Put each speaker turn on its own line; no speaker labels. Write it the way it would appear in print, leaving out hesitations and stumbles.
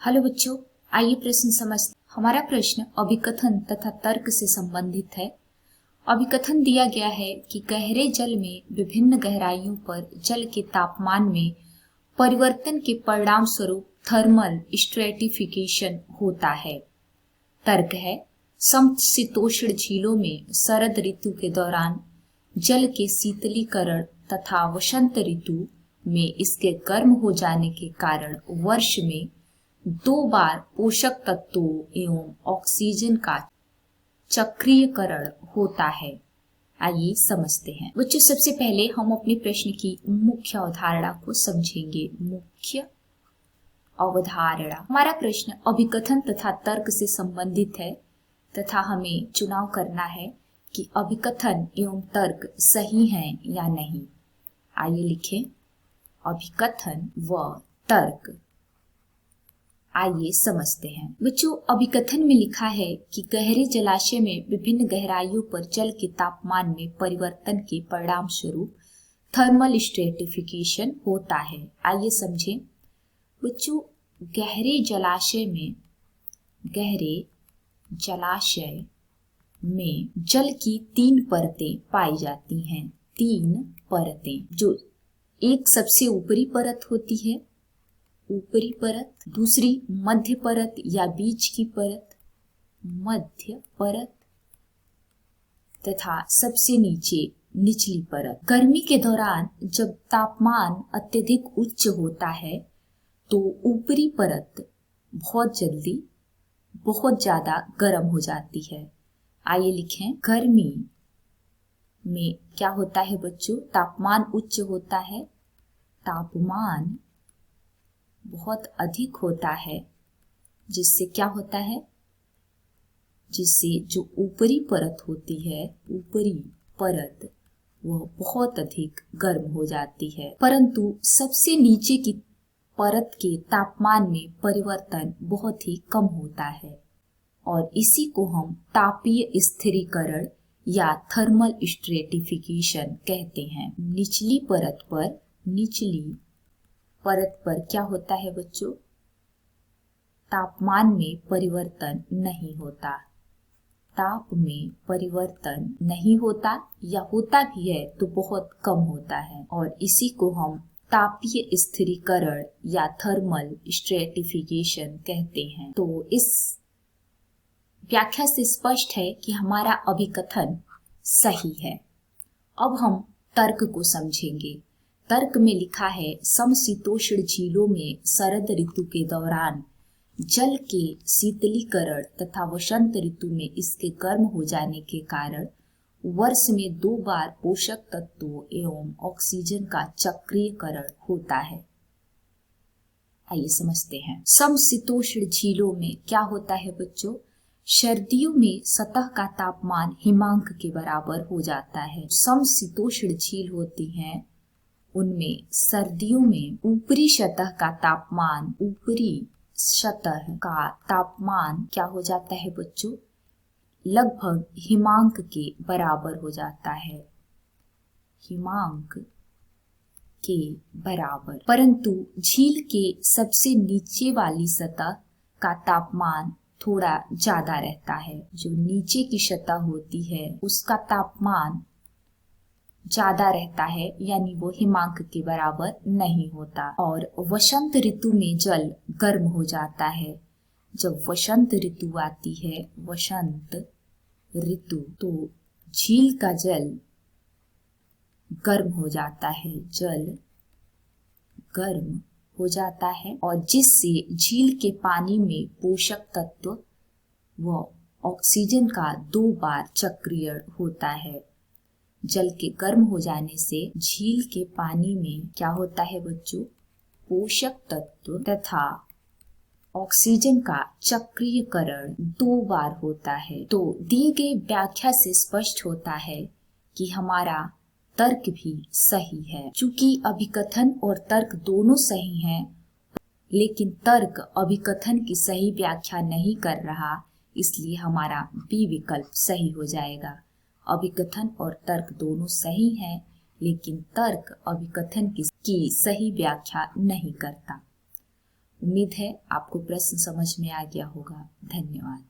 Hello बच्चों, आइए प्रश्न समझते हैं। हमारा प्रश्न अभिकथन तथा तर्क से संबंधित है। अभिकथन दिया गया है कि गहरे जल में विभिन्न गहराइयों पर जल के तापमान में परिवर्तन के परिणाम स्वरूप थर्मल स्ट्रेटिफिकेशन होता है। तर्क है, समशीतोष्ण झीलों में शरद ऋतु के दौरान जल के शीतलीकरण तथा वसंत ऋतु में इसके गर्म हो जाने के कारण वर्ष में 2 बार पोषक तत्वों एवं ऑक्सीजन का चक्रीयकरण होता है। आइए समझते हैं। बच्चों, सबसे पहले हम अपने प्रश्न की मुख्य अवधारणा को समझेंगे। मुख्य अवधारणा, हमारा प्रश्न अभिकथन तथा तर्क से संबंधित है तथा हमें चुनाव करना है कि अभिकथन एवं तर्क सही हैं या नहीं। आइए लिखें, अभिकथन व तर्क। आइए समझते हैं। बच्चों, अभिकथन में लिखा है कि गहरे जलाशय में विभिन्न गहराइयों पर जल के तापमान में परिवर्तन के परिणाम स्वरूप थर्मल स्ट्रेटिफिकेशन होता है। आइए समझें। बच्चों, गहरे जलाशय में जल की 3 परतें पाई जाती हैं। 3 परतें, जो एक सबसे ऊपरी परत होती है, ऊपरी परत, दूसरी मध्य परत या बीच की परत, मध्य परत, तथा सबसे नीचे निचली परत। गर्मी के दौरान जब तापमान अत्यधिक उच्च होता है तो ऊपरी परत बहुत ज्यादा गर्म हो जाती है। आइए लिखें, गर्मी में क्या होता है बच्चों? तापमान उच्च होता है, तापमान बहुत अधिक होता है, जिससे क्या होता है? जिससे जो ऊपरी परत होती है, ऊपरी परत, वह बहुत अधिक गर्म हो जाती है। परंतु सबसे नीचे की परत के तापमान में परिवर्तन बहुत ही कम होता है और इसी को हम तापीय स्थिरीकरण या थर्मल स्ट्रेटिफिकेशन कहते हैं। निचली परत पर क्या होता है बच्चों? तापमान में परिवर्तन नहीं होता। ताप में परिवर्तन नहीं होता या होता भी है तो बहुत कम होता है और इसी को हम तापीय स्थिरीकरण या थर्मल स्ट्रेटिफिकेशन कहते हैं। तो इस व्याख्या से स्पष्ट है कि हमारा अभिकथन सही है। अब हम तर्क को समझेंगे। तर्क में लिखा है, समशीतोष्ण झीलों में शरद ऋतु के दौरान जल के शीतलीकरण तथा वसंत ऋतु में इसके गर्म हो जाने के कारण वर्ष में 2 बार पोषक तत्वों एवं ऑक्सीजन का चक्रीयकरण होता है। आइए समझते हैं। समशीतोष्ण झीलों में क्या होता है बच्चों? सर्दियों में सतह का तापमान हिमांक के बराबर हो जाता है। समशीतोष्ण झील होती हैं, उनमें सर्दियों में ऊपरी सतह का तापमान क्या हो जाता है बच्चों? लगभग हिमांक के बराबर हो जाता है, हिमांक के बराबर। परंतु झील के सबसे नीचे वाली सतह का तापमान थोड़ा ज्यादा रहता है। जो नीचे की सतह होती है उसका तापमान ज्यादा रहता है, यानी वो हिमांक के बराबर नहीं होता। और वसंत ऋतु में जल गर्म हो जाता है। जब वसंत ऋतु आती है, वसंत ऋतु, तो झील का जल गर्म हो जाता है, जल गर्म हो जाता है और जिससे झील के पानी में पोषक तत्व व ऑक्सीजन का 2 बार चक्रीय होता है। जल के गर्म हो जाने से झील के पानी में क्या होता है बच्चों? पोषक तत्व तथा ऑक्सीजन का चक्रीयकरण 2 बार होता है। तो दी गई व्याख्या से स्पष्ट होता है कि हमारा तर्क भी सही है। चूंकि अभिकथन और तर्क दोनों सही हैं, लेकिन तर्क अभिकथन की सही व्याख्या नहीं कर रहा, इसलिए हमारा बी विकल्प सही हो जाएगा। अभिकथन और तर्क दोनों सही हैं, लेकिन तर्क अभिकथन की सही व्याख्या नहीं करता। उम्मीद है आपको प्रश्न समझ में आ गया होगा। धन्यवाद।